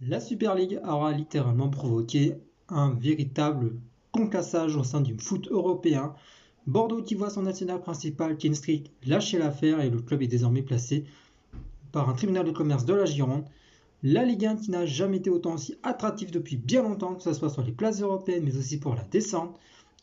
La Super League aura littéralement provoqué un véritable concassage au sein du foot européen. Bordeaux qui voit son national principal, Kenstreak, lâcher l'affaire et le club est désormais placé par un tribunal de commerce de la Gironde. La Ligue 1 qui n'a jamais été autant aussi attractive depuis bien longtemps, que ce soit sur les places européennes mais aussi pour la descente.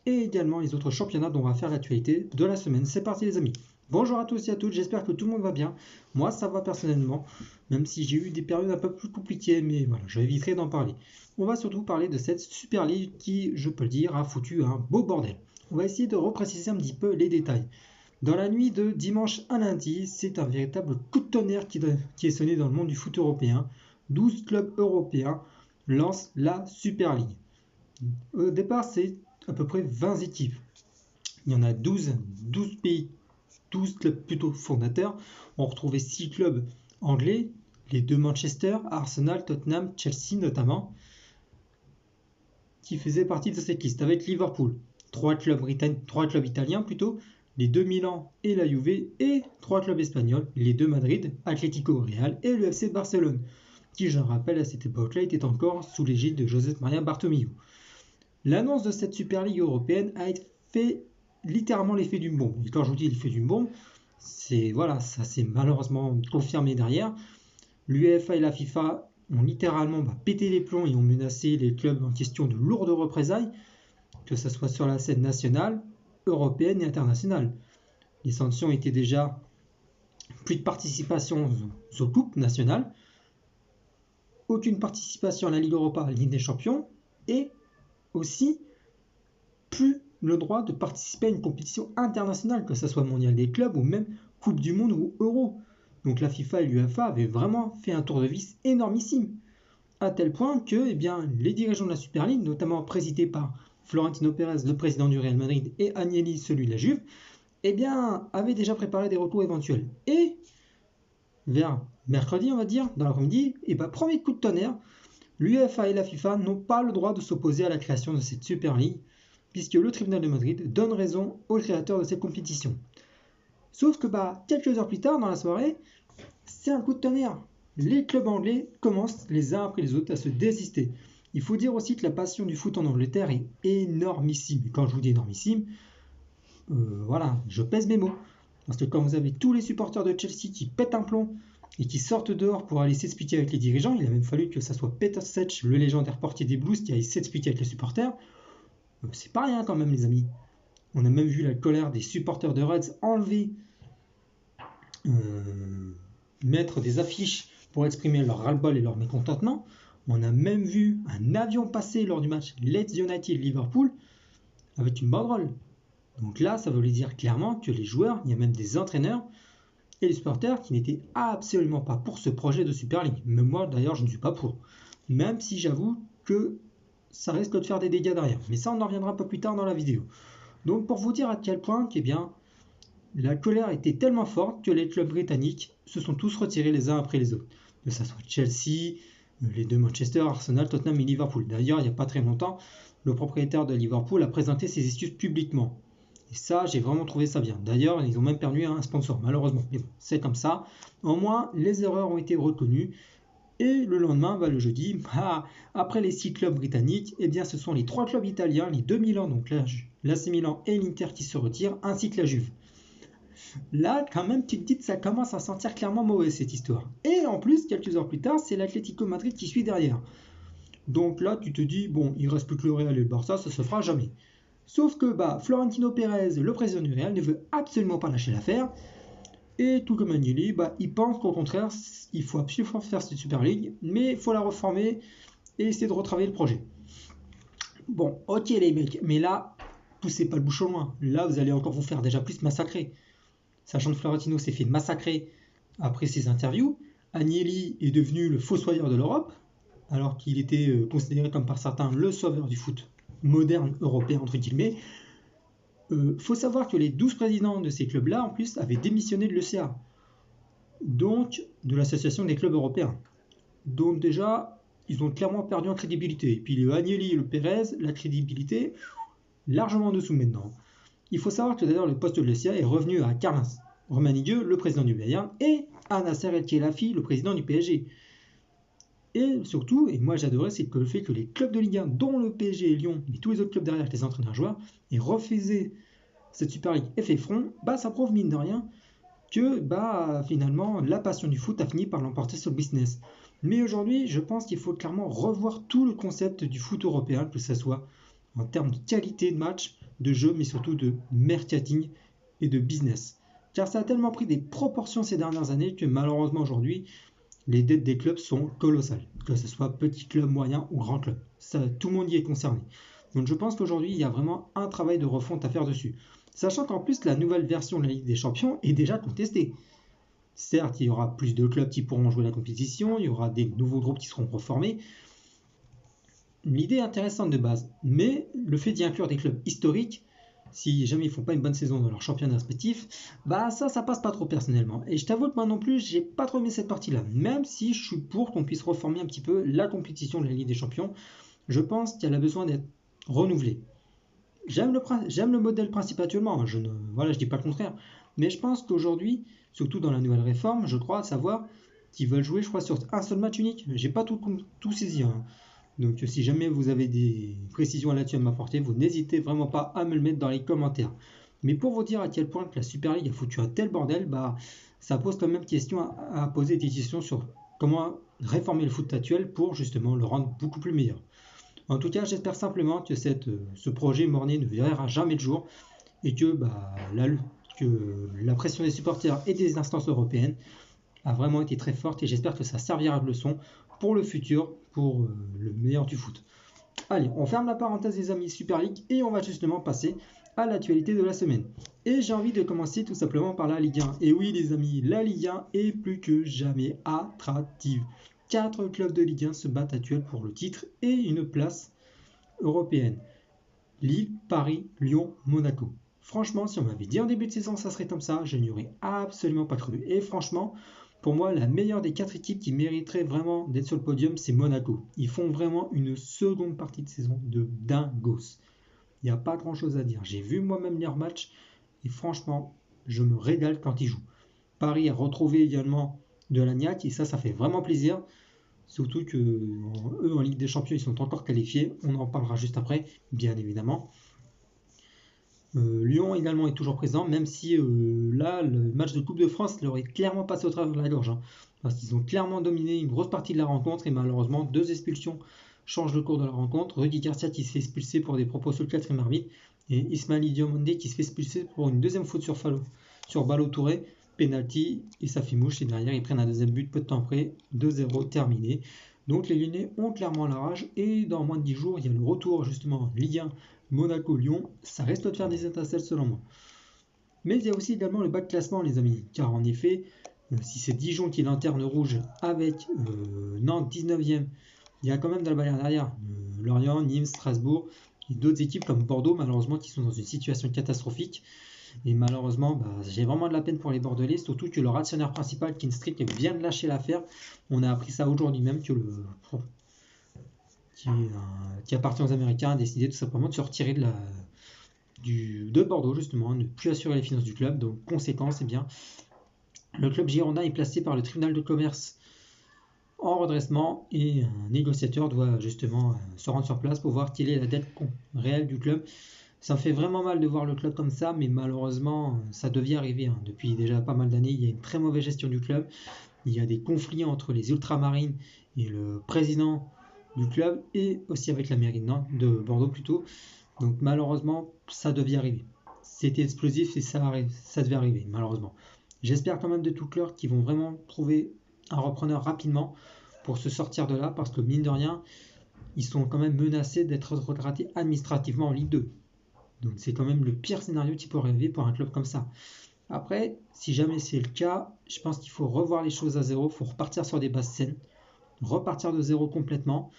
Et également les autres championnats dont on va faire l'actualité de la semaine. C'est parti les amis. Bonjour à tous et à toutes, j'espère que tout le monde va bien. Moi ça va personnellement, même si j'ai eu des périodes un peu plus compliquées, mais voilà, j'éviterai d'en parler. On va surtout parler de cette Super League qui, je peux le dire, a foutu un beau bordel. On va essayer de repréciser un petit peu les détails. Dans la nuit de dimanche à lundi, c'est un véritable coup de tonnerre qui est sonné dans le monde du foot européen. 12 clubs européens lancent la Super League. Au départ, c'est à peu près 20 équipes. Il y en a 12 pays, 12 clubs plutôt fondateurs. On retrouvait 6 clubs anglais, les deux Manchester, Arsenal, Tottenham, Chelsea notamment, qui faisaient partie de cette liste, avec Liverpool. 3 clubs italiens plutôt, les deux Milan et la Juve, et 3 clubs espagnols, les deux Madrid, Atlético Real et le FC Barcelone, qui, je le rappelle, à cette époque-là, était encore sous l'égide de José María Bartomeu. L'annonce de cette Super League européenne a fait littéralement l'effet d'une bombe. Et quand je vous dis l'effet d'une bombe, ça s'est malheureusement confirmé derrière. L'UEFA et la FIFA ont littéralement pété les plombs et ont menacé les clubs en question de lourdes représailles, que ce soit sur la scène nationale, européenne et internationale. Les sanctions étaient déjà plus de participation aux coupes nationales, aucune participation à la Ligue Europa, à la Ligue des Champions, et aussi plus le droit de participer à une compétition internationale, que ce soit mondial des clubs ou même Coupe du Monde ou Euro. Donc la FIFA et l'UEFA avaient vraiment fait un tour de vis énormissime, à tel point que les dirigeants de la Super League, notamment présidés par Florentino Pérez, le président du Real Madrid, et Agnelli, celui de la Juve, avaient déjà préparé des recours éventuels. Et vers mercredi, on va dire, dans l'après-midi, premier coup de tonnerre, l'UEFA et la FIFA n'ont pas le droit de s'opposer à la création de cette Super League, puisque le tribunal de Madrid donne raison aux créateurs de cette compétition. Sauf que quelques heures plus tard dans la soirée, c'est un coup de tonnerre. Les clubs anglais commencent les uns après les autres à se désister. Il faut dire aussi que la passion du foot en Angleterre est énormissime. Et quand je vous dis énormissime, je pèse mes mots. Parce que quand vous avez tous les supporters de Chelsea qui pètent un plomb et qui sortent dehors pour aller s'expliquer avec les dirigeants, il a même fallu que ça soit Peter Cech, le légendaire portier des Blues, qui aille s'expliquer avec les supporters. C'est pas rien quand même les amis. On a même vu la colère des supporters de Reds mettre des affiches pour exprimer leur ras-le-bol et leur mécontentement. On a même vu un avion passer lors du match Leeds United-Liverpool avec une banderole. Donc là, ça veut dire clairement que les joueurs, il y a même des entraîneurs et les supporters qui n'étaient absolument pas pour ce projet de Super League. Même moi, d'ailleurs, je ne suis pas pour. Même si j'avoue que ça risque de faire des dégâts derrière. Mais ça, on en reviendra un peu plus tard dans la vidéo. Donc pour vous dire à quel point la colère était tellement forte que les clubs britanniques se sont tous retirés les uns après les autres. Que ce soit Chelsea, les deux Manchester, Arsenal, Tottenham et Liverpool. D'ailleurs, il n'y a pas très longtemps, le propriétaire de Liverpool a présenté ses excuses publiquement. Et ça, j'ai vraiment trouvé ça bien. D'ailleurs, ils ont même perdu un sponsor, malheureusement. Mais bon, c'est comme ça. Au moins, les erreurs ont été reconnues. Et le lendemain, le jeudi, après les 6 clubs britanniques, ce sont les 3 clubs italiens, les 2 Milan, donc l'AC Milan et l'Inter qui se retirent, ainsi que la Juve. Là, quand même, tu te dis que ça commence à sentir clairement mauvais cette histoire. Et en plus, quelques heures plus tard, c'est l'Atlético Madrid qui suit derrière. Donc là, tu te dis, bon, il ne reste plus que le Real et le Barça, ça se fera jamais. Sauf que Florentino Pérez, le président du Real, ne veut absolument pas lâcher l'affaire. Et tout comme Agnelli, il pense qu'au contraire, il faut absolument faire cette Super League, mais il faut la reformer et essayer de retravailler le projet. Bon, ok les mecs, mais là, poussez pas le bouchon loin. Là, vous allez encore vous faire déjà plus massacrer. Sachant que Florentino s'est fait massacrer après ses interviews, Agnelli est devenu le fossoyeur de l'Europe, alors qu'il était considéré comme par certains le sauveur du foot moderne européen, entre guillemets. Faut savoir que les 12 présidents de ces clubs-là, en plus, avaient démissionné de l'ECA, donc de l'Association des clubs européens. Donc déjà, ils ont clairement perdu en crédibilité. Et puis le Agnelli et le Pérez, la crédibilité, largement en dessous maintenant. Il faut savoir que d'ailleurs le poste de l'ECA est revenu à Carlos Romanigueux, le président du Bayern, et à Nasser El Khelaifi, le président du PSG. Et surtout, et moi j'adorais, c'est que le fait que les clubs de Ligue 1, dont le PSG et Lyon, et tous les autres clubs derrière avec les entraîneurs-joueurs, aient refusé cette Super League et fait front, ça prouve mine de rien que finalement la passion du foot a fini par l'emporter sur le business. Mais aujourd'hui, je pense qu'il faut clairement revoir tout le concept du foot européen, que ce soit en termes de qualité de match, de jeu, mais surtout de marketing et de business. Car ça a tellement pris des proportions ces dernières années que malheureusement aujourd'hui, les dettes des clubs sont colossales, que ce soit petit club, moyen ou grand club. Tout le monde y est concerné. Donc je pense qu'aujourd'hui, il y a vraiment un travail de refonte à faire dessus. Sachant qu'en plus, la nouvelle version de la Ligue des Champions est déjà contestée. Certes, il y aura plus de clubs qui pourront jouer la compétition, il y aura des nouveaux groupes qui seront reformés. L'idée est intéressante de base, mais le fait d'y inclure des clubs historiques, si jamais ils font pas une bonne saison dans leur championnat respectif, ça passe pas trop personnellement. Et je t'avoue que moi non plus, j'ai pas trop aimé cette partie-là, même si je suis pour qu'on puisse reformer un petit peu la compétition de la Ligue des Champions. Je pense qu'elle a besoin d'être renouvelée. J'aime le modèle principal actuellement, je dis pas le contraire, mais je pense qu'aujourd'hui, surtout dans la nouvelle réforme, je crois savoir qu'ils veulent jouer, je crois, sur un seul match unique. J'ai pas tout saisi, hein. Donc si jamais vous avez des précisions là-dessus à m'apporter, vous n'hésitez vraiment pas à me le mettre dans les commentaires. Mais pour vous dire à quel point que la Super League a foutu un tel bordel, ça pose quand même question à poser des questions sur comment réformer le foot actuel pour justement le rendre beaucoup plus meilleur. En tout cas, j'espère simplement que ce projet morné ne verra jamais le jour et que la pression des supporters et des instances européennes a vraiment été très forte et j'espère que ça servira de leçon pour le futur, pour le meilleur du foot. Allez, on ferme la parenthèse des amis Super League et on va justement passer à l'actualité de la semaine. Et j'ai envie de commencer tout simplement par la Ligue 1. Et oui les amis, la Ligue 1 est plus que jamais attractive. 4 clubs de Ligue 1 se battent actuellement pour le titre et une place européenne. Lille, Paris, Lyon, Monaco. Franchement, si on m'avait dit en début de saison ça serait comme ça, je n'y aurais absolument pas cru. Et franchement, pour moi, la meilleure des 4 équipes qui mériteraient vraiment d'être sur le podium, c'est Monaco. Ils font vraiment une seconde partie de saison de dingos. Il n'y a pas grand chose à dire. J'ai vu moi-même leurs matchs et franchement, je me régale quand ils jouent. Paris a retrouvé également de la niaque et ça fait vraiment plaisir. Surtout que eux en Ligue des Champions, ils sont encore qualifiés. On en parlera juste après, bien évidemment. Lyon également est toujours présent, même si là, le match de Coupe de France leur est clairement passé au travers de la gorge. Parce qu'ils ont clairement dominé une grosse partie de la rencontre et malheureusement, 2 expulsions changent le cours de la rencontre. Rudy Garcia qui se fait expulser pour des propos sur le 4e arbitre et Ismaël Diomandé qui se fait expulser pour une deuxième faute sur Ballo Touré. Penalty et ça fait mouche et derrière ils prennent un deuxième but peu de temps après, 2-0 terminé. Donc les Lyonnais ont clairement la rage et dans moins de 10 jours il y a le retour justement Ligue 1 Monaco-Lyon, ça risque de faire des étincelles selon moi. Mais il y a aussi également le bas de classement les amis, car en effet si c'est Dijon qui est lanterne rouge avec Nantes 19e, il y a quand même de la barrière derrière, Lorient, Nîmes, Strasbourg et d'autres équipes comme Bordeaux malheureusement qui sont dans une situation catastrophique. Et malheureusement, j'ai vraiment de la peine pour les Bordelais, surtout que leur actionnaire principal, Kinstreet, vient de lâcher l'affaire. On a appris ça aujourd'hui même que qui appartient aux Américains a décidé tout simplement de se retirer de Bordeaux, justement, ne plus assurer les finances du club. Donc, conséquence, le club girondin est placé par le tribunal de commerce en redressement et un négociateur doit justement se rendre sur place pour voir quelle est la dette réelle du club. Ça me fait vraiment mal de voir le club comme ça, mais malheureusement, ça devait arriver. Depuis déjà pas mal d'années, il y a une très mauvaise gestion du club. Il y a des conflits entre les ultramarines et le président du club, et aussi avec la mairie de Bordeaux plutôt. Donc malheureusement, ça devait arriver. C'était explosif et ça devait arriver, malheureusement. J'espère quand même de tout cœur qu'ils vont vraiment trouver un repreneur rapidement pour se sortir de là, parce que mine de rien, ils sont quand même menacés d'être retraités administrativement en Ligue 2. Donc c'est quand même le pire scénario qui peut arriver pour un club comme ça. Après, si jamais c'est le cas, je pense qu'il faut revoir les choses à zéro, il faut repartir sur des bases saines, repartir de zéro complètement.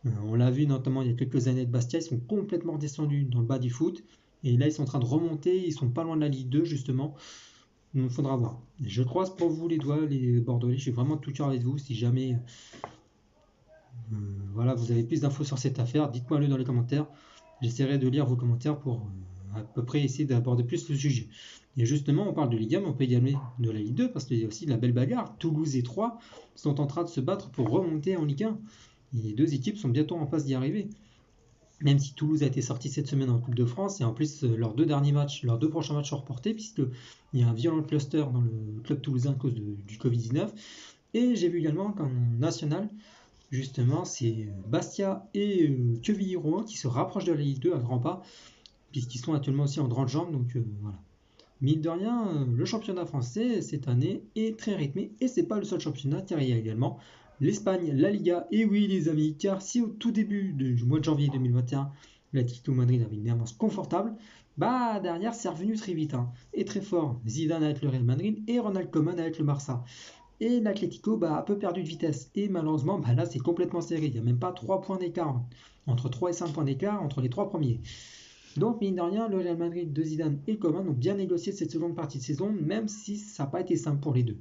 On l'a vu notamment il y a quelques années de Bastia, ils sont complètement descendus dans le bas du foot, et là ils sont en train de remonter, ils sont pas loin de la Ligue 2 justement, donc il faudra voir. Je croise pour vous les doigts les Bordelais, je suis vraiment de tout cœur avec vous, si jamais vous avez plus d'infos sur cette affaire, dites-moi le dans les commentaires. J'essaierai de lire vos commentaires pour à peu près essayer d'aborder plus le sujet. Et justement, on parle de Ligue 1, mais on peut également de la Ligue 2, parce qu'il y a aussi de la belle bagarre. Toulouse et Troyes sont en train de se battre pour remonter en Ligue 1. Et les deux équipes sont bientôt en passe d'y arriver. Même si Toulouse a été sorti cette semaine en Coupe de France, et en plus leurs deux prochains matchs sont reportés, puisqu'il y a un violent cluster dans le club toulousain à cause du Covid-19. Et j'ai vu également qu'en national, justement, c'est Bastia et Quevilly-Rouen qui se rapprochent de la Ligue 2 à grands pas, puisqu'ils sont actuellement aussi en grande jambe, donc voilà. Mine de rien, le championnat français cette année est très rythmé, et c'est pas le seul championnat, car il y a également l'Espagne, la Liga, et oui les amis, car si au tout début du mois de janvier 2021, l'Atlético Madrid avait une avance confortable, bah derrière c'est revenu très vite, et très fort. Zidane avec le Real Madrid et Ronald Koeman avec le Barça. Et l'Atlético a un peu perdu de vitesse, et malheureusement là c'est complètement serré, il n'y a même pas 3 points d'écart, entre 3 et 5 points d'écart entre les 3 premiers. Donc, mine de rien, le Real Madrid de Zidane et Koeman ont bien négocié cette seconde partie de saison, même si ça n'a pas été simple pour les deux.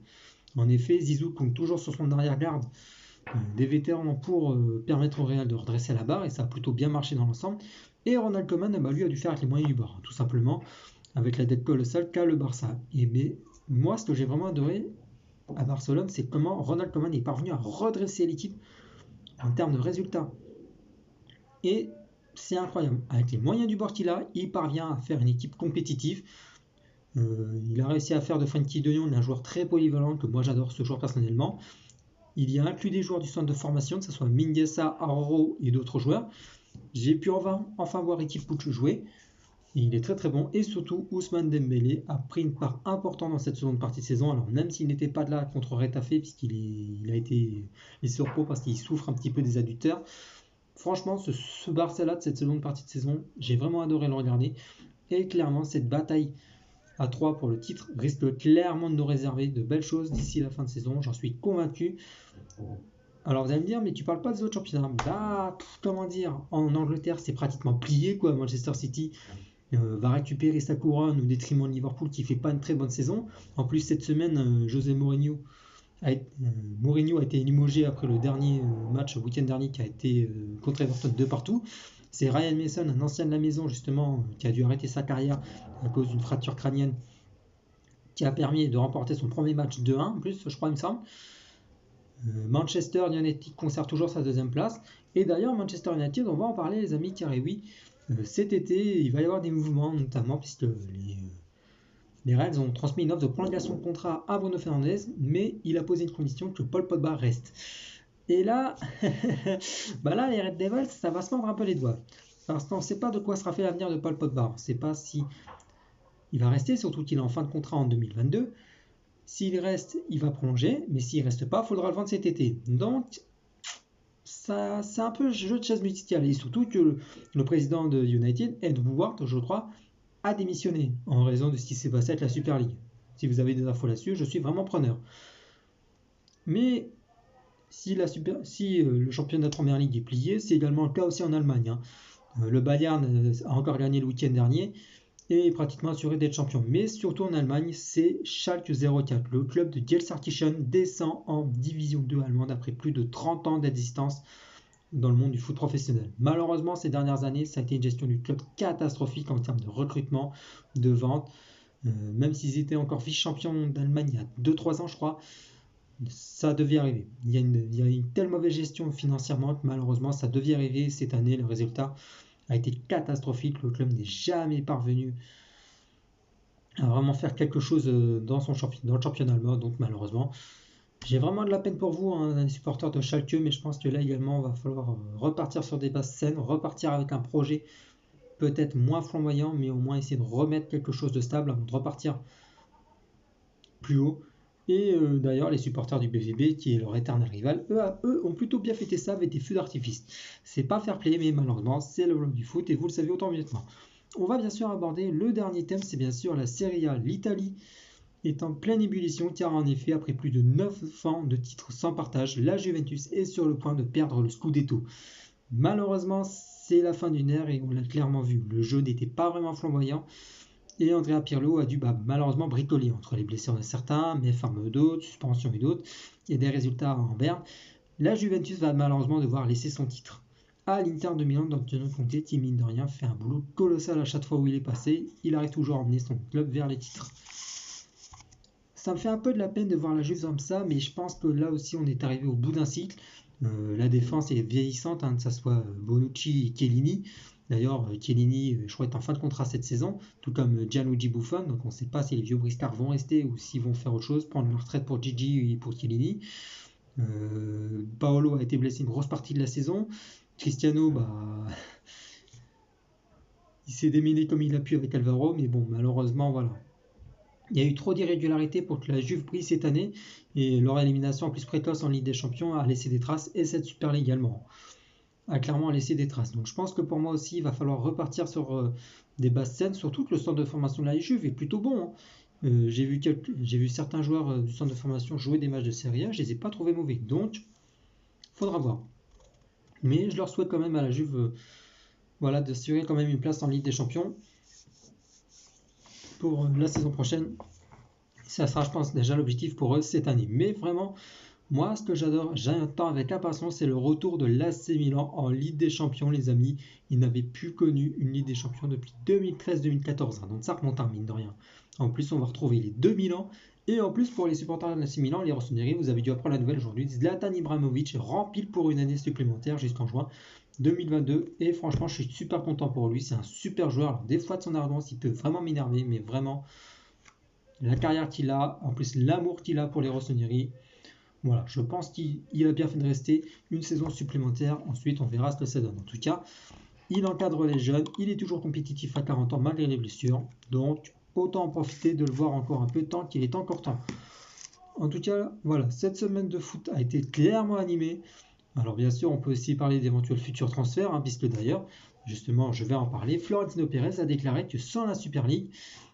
En effet, Zizou compte toujours sur son arrière-garde des vétérans pour permettre au Real de redresser la barre, et ça a plutôt bien marché dans l'ensemble. Et Ronald Koeman, lui, a dû faire avec les moyens du bord, tout simplement, avec la dette colossale qu'a le Barça. Mais moi, ce que j'ai vraiment adoré à Barcelone, c'est comment Ronald Koeman est parvenu à redresser l'équipe en termes de résultats. Et c'est incroyable. Avec les moyens du bord qu'il a, il parvient à faire une équipe compétitive. Il a réussi à faire de Frenkie de Jong un joueur très polyvalent, que moi j'adore ce joueur personnellement. Il y a inclus des joueurs du centre de formation, que ce soit Mingueza, Aroro et d'autres joueurs. J'ai pu enfin voir Riqui Puig jouer. Il est très très bon. Et surtout, Ousmane Dembélé a pris une part importante dans cette seconde partie de saison. Alors même s'il n'était pas de là contre Retafe, puisqu'il a été sur repos parce qu'il souffre un petit peu des adducteurs. Franchement, ce Barça-là de cette seconde partie de saison, j'ai vraiment adoré le regarder. Et clairement, cette bataille à 3 pour le titre risque clairement de nous réserver de belles choses d'ici la fin de saison. J'en suis convaincu. Alors vous allez me dire, mais tu parles pas des autres championnats. Bah, comment dire, en Angleterre, c'est pratiquement plié, quoi. Manchester City va récupérer sa couronne au détriment de Liverpool qui fait pas une très bonne saison. En plus, cette semaine, José Mourinho a été limogé après le dernier match, le week-end dernier, qui a été contre Everton 2 partout. C'est Ryan Mason, un ancien de la maison justement, qui a dû arrêter sa carrière à cause d'une fracture crânienne, qui a permis de remporter son premier match 2-1 en plus, je crois, il me semble. Manchester United conserve toujours sa deuxième place. Et d'ailleurs, Manchester United, on va en parler les amis, car oui, cet été, il va y avoir des mouvements, notamment puisque les Reds ont transmis une offre de prolongation de contrat à Bruno Fernandes, mais il a posé une condition, que Paul Pogba reste. Et là, là, les Red Devils, ça va se mordre un peu les doigts. Parce qu'on ne sait pas de quoi sera fait l'avenir de Paul Pogba. On ne sait pas si il va rester, surtout qu'il est en fin de contrat en 2022. S'il reste, il va prolonger, mais s'il ne reste pas, il faudra le vendre cet été. Donc, ça, c'est un peu jeu de chaise musicale. Et surtout que le président de United, Ed Woodward, je crois, a démissionné en raison de ce qui s'est passé avec la Super League. Si vous avez des infos là-dessus, je suis vraiment preneur. Mais si le championnat de Première Ligue est plié, c'est également le cas aussi en Allemagne. Le Bayern a encore gagné le week-end dernier et est pratiquement assuré d'être champion. Mais surtout en Allemagne, c'est Schalke 04. Le club de Gelsenkirchen descend en Division 2 allemande après plus de 30 ans d'existence dans le monde du foot professionnel. Malheureusement, ces dernières années, ça a été une gestion du club catastrophique en termes de recrutement, de vente. Même s'ils étaient encore vice-champions d'Allemagne il y a 2-3 ans, je crois, ça devait arriver. Il y a une telle mauvaise gestion financièrement que malheureusement, ça devait arriver cette année. Le résultat a été catastrophique. Le club n'est jamais parvenu à vraiment faire quelque chose dans le championnat allemand. Donc malheureusement, j'ai vraiment de la peine pour vous, les supporters de Schalke, mais je pense que là également, il va falloir repartir sur des bases saines, repartir avec un projet peut-être moins flamboyant, mais au moins essayer de remettre quelque chose de stable avant de repartir plus haut. Et d'ailleurs, les supporters du BVB, qui est leur éternel rival, eux ont plutôt bien fêté ça avec des feux d'artifice. C'est pas fair play, mais malheureusement, c'est le monde du foot, et vous le savez autant mieux que moi. On va bien sûr aborder le dernier thème, c'est bien sûr la Serie A. L'Italie est en pleine ébullition, car en effet, après plus de 9 ans de titres sans partage, la Juventus est sur le point de perdre le Scudetto. Malheureusement, c'est la fin d'une ère, et on l'a clairement vu. Le jeu n'était pas vraiment flamboyant, et Andrea Pirlo a dû malheureusement bricoler entre les blessures de certains, méformes d'autres, suspensions et d'autres, et des résultats en berne. La Juventus va malheureusement devoir laisser son titre à l'Inter de Milan d'Antonio Conte, qui mine de rien fait un boulot colossal à chaque fois où il est passé. Il arrive toujours à emmener son club vers les titres. Ça me fait un peu de la peine de voir la Juve comme ça, mais je pense que là aussi on est arrivé au bout d'un cycle. La défense est vieillissante, que ce soit Bonucci et Chiellini. D'ailleurs, Chiellini, je crois, est en fin de contrat cette saison, tout comme Gianluigi Buffon. Donc on ne sait pas si les vieux briscards vont rester ou s'ils vont faire autre chose, prendre leur retraite pour Gigi et pour Chiellini. Paolo a été blessé une grosse partie de la saison. Cristiano, il s'est démêlé comme il a pu avec Alvaro, mais bon, malheureusement, voilà. Il y a eu trop d'irrégularités pour que la Juve brille cette année, et leur élimination en plus précoce en Ligue des Champions a laissé des traces, et cette Super League également a clairement laissé des traces. Donc je pense que pour moi aussi, il va falloir repartir sur des bases saines, surtout que le centre de formation de la Juve est plutôt bon. J'ai vu certains joueurs du centre de formation jouer des matchs de Serie A, je les ai pas trouvés mauvais, donc faudra voir. Mais je leur souhaite quand même à la Juve d'assurer quand même une place en Ligue des Champions pour la saison prochaine. Ça sera, je pense, déjà l'objectif pour eux cette année. Mais vraiment, moi, ce que j'attends avec impatience, c'est le retour de l'AC Milan en Ligue des Champions, les amis. Ils n'avaient plus connu une Ligue des Champions depuis 2013-2014. Donc ça remonte à mine de rien. En plus, on va retrouver les deux Milan. Et en plus, pour les supporters de l'AC Milan, les rossoneri, vous avez dû apprendre la nouvelle aujourd'hui. Zlatan Ibrahimovic rempile pour une année supplémentaire jusqu'en juin 2022. Et franchement, je suis super content pour lui. C'est un super joueur. Alors, des fois, de son arrogance, il peut vraiment m'énerver. Mais vraiment, la carrière qu'il a, en plus l'amour qu'il a pour les rossoneri, voilà, je pense qu'il a bien fait de rester une saison supplémentaire. Ensuite, on verra ce que ça donne. En tout cas, il encadre les jeunes. Il est toujours compétitif à 40 ans malgré les blessures. Donc, autant en profiter de le voir encore un peu tant qu'il est encore temps. En tout cas, voilà, cette semaine de foot a été clairement animée. Alors bien sûr, on peut aussi parler d'éventuels futurs transferts, puisque d'ailleurs, justement, je vais en parler. Florentino Pérez a déclaré que sans la Super League,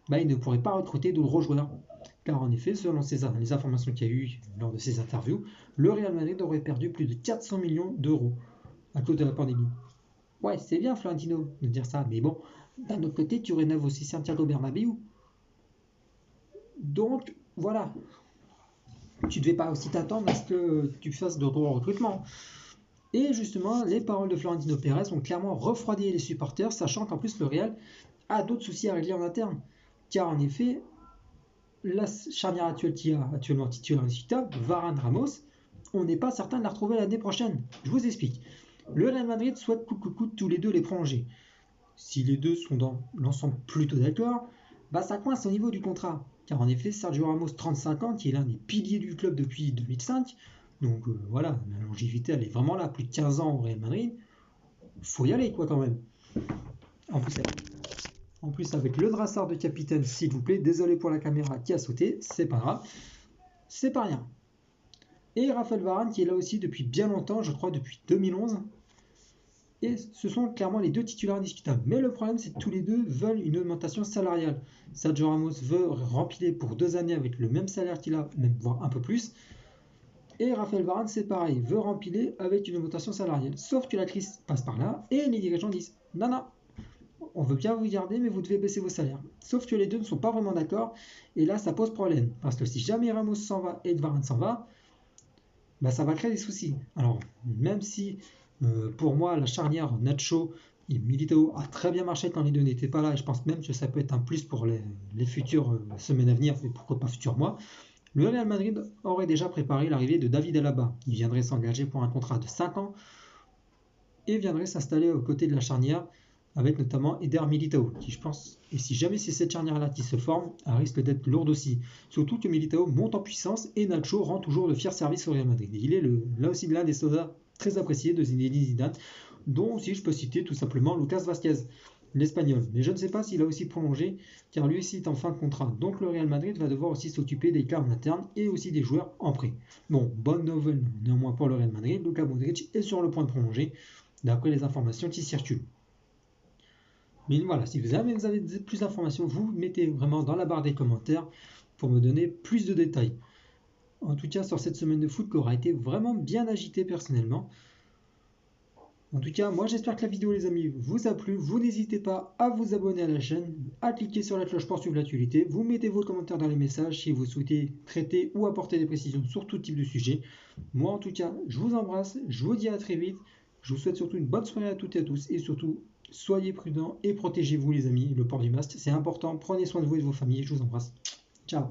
il ne pourrait pas recruter de gros joueurs. Car en effet, selon les informations qu'il y a eu lors de ces interviews, le Real Madrid aurait perdu plus de 400 millions d'euros à cause de la pandémie. Ouais, c'est bien Florentino de dire ça, mais bon, d'un autre côté, tu rénoves aussi Santiago Bernabéu. Donc, voilà. Tu ne devais pas aussi t'attendre à ce que tu fasses de gros recrutements. Et justement, les paroles de Florentino Pérez ont clairement refroidi les supporters, sachant qu'en plus le Real a d'autres soucis à régler en interne. Car en effet, la charnière actuelle qui a actuellement titulaire indiscutable, Varane-Ramos, on n'est pas certain de la retrouver l'année prochaine. Je vous explique. Le Real Madrid souhaite coûte tous les deux les prolonger. Si les deux sont dans l'ensemble plutôt d'accord, ça coince au niveau du contrat. Car en effet, Sergio Ramos, 35 ans, qui est l'un des piliers du club depuis 2005, donc voilà, la longévité elle est vraiment là, plus de 15 ans au Real Madrid, faut y aller quoi quand même. En plus avec le brassard de capitaine, s'il vous plaît, désolé pour la caméra qui a sauté, c'est pas grave, c'est pas rien. Et Raphaël Varane qui est là aussi depuis bien longtemps, je crois depuis 2011. Et ce sont clairement les deux titulaires indiscutables. Mais le problème, c'est que tous les deux veulent une augmentation salariale. Sergio Ramos veut remplir pour 2 années avec le même salaire qu'il a, même voire un peu plus. Et Raphaël Varane, c'est pareil, veut remplir avec une augmentation salariale. Sauf que la crise passe par là et les dirigeants disent non, non, on veut bien vous garder, mais vous devez baisser vos salaires. Sauf que les deux ne sont pas vraiment d'accord. Et là, ça pose problème. Parce que si jamais Ramos s'en va et Varane s'en va, ça va créer des soucis. Alors, même si pour moi, la charnière Nacho et Militao a très bien marché quand les deux n'étaient pas là, et je pense même que ça peut être un plus pour les futures semaines à venir, et pourquoi pas futurs mois. Le Real Madrid aurait déjà préparé l'arrivée de David Alaba. Il viendrait s'engager pour un contrat de 5 ans et viendrait s'installer aux côtés de la charnière avec notamment Eder Militao, qui je pense, et si jamais c'est cette charnière-là qui se forme, elle risque d'être lourde aussi. Surtout que Militao monte en puissance et Nacho rend toujours de fiers services au Real Madrid. Et il est là aussi l'un des soldats très appréciés de Zinedine Zidane, dont aussi je peux citer tout simplement Lucas Vázquez, l'Espagnol. Mais je ne sais pas s'il a aussi prolongé, car lui aussi est en fin de contrat. Donc le Real Madrid va devoir aussi s'occuper des cas en interne et aussi des joueurs en prêt. Bon, bonne nouvelle néanmoins pour le Real Madrid, Luka Modric est sur le point de prolonger, d'après les informations qui circulent. Mais voilà, si vous avez plus d'informations, vous mettez vraiment dans la barre des commentaires pour me donner plus de détails. En tout cas, sur cette semaine de foot qui aura été vraiment bien agitée personnellement. En tout cas, moi j'espère que la vidéo, les amis, vous a plu. Vous n'hésitez pas à vous abonner à la chaîne, à cliquer sur la cloche pour suivre l'actualité. Vous mettez vos commentaires dans les messages si vous souhaitez traiter ou apporter des précisions sur tout type de sujet. Moi, en tout cas, je vous embrasse. Je vous dis à très vite. Je vous souhaite surtout une bonne soirée à toutes et à tous, et surtout, soyez prudents et protégez-vous les amis. Le port du masque, c'est important. Prenez soin de vous et de vos familles. Je vous embrasse. Ciao.